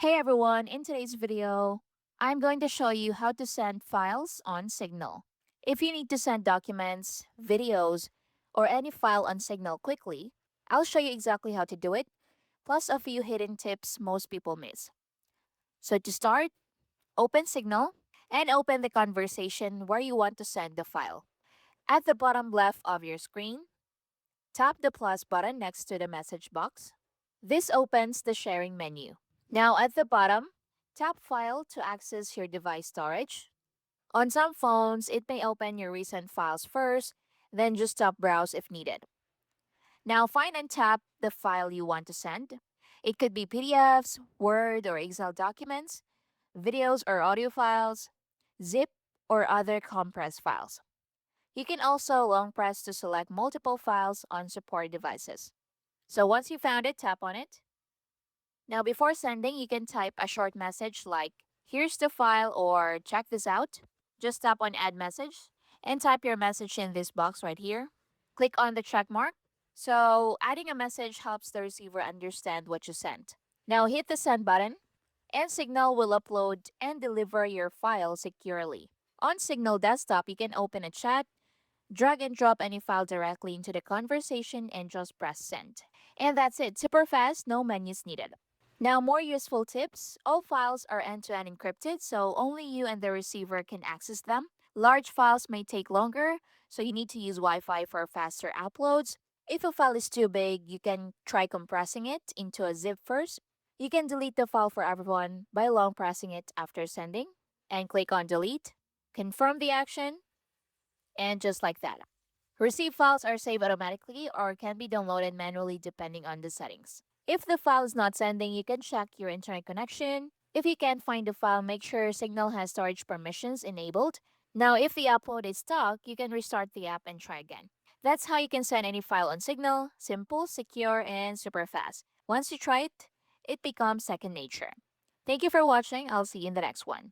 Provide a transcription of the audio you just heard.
Hey everyone, in today's video, I'm going to show you how to send files on Signal. If you need to send documents, videos, or any file on Signal quickly, I'll show you exactly how to do it, plus a few hidden tips most people miss. So to start, open Signal and open the conversation where you want to send the file. At the bottom left of your screen, tap the plus button next to the message box. This opens the sharing menu. Now at the bottom, tap File to access your device storage. On some phones, it may open your recent files first, then just tap Browse if needed. Now find and tap the file you want to send. It could be PDFs, Word or Excel documents, videos or audio files, zip, or other compressed files. You can also long press to select multiple files on support devices. So once you found it, tap on it. Now, before sending, you can type a short message like, "Here's the file," or "Check this out." Just tap on Add Message and type your message in this box right here. Click on the check mark. So, adding a message helps the receiver understand what you sent. Now, hit the Send button, and Signal will upload and deliver your file securely. On Signal Desktop, you can open a chat, drag and drop any file directly into the conversation, and just press Send. And that's it, super fast, no menus needed. Now, more useful tips. All files are end-to-end encrypted, so only you and the receiver can access them. Large files may take longer, so you need to use Wi-Fi for faster uploads. If a file is too big, you can try compressing it into a zip first. You can delete the file for everyone by long pressing it after sending, and click on Delete. Confirm the action, and just like that. Received files are saved automatically or can be downloaded manually depending on the settings. If the file is not sending, you can check your internet connection. If you can't find the file, make sure Signal has storage permissions enabled. Now, if the upload is stuck, you can restart the app and try again. That's how you can send any file on Signal. Simple, secure, and super fast. Once you try it, it becomes second nature. Thank you for watching. I'll see you in the next one.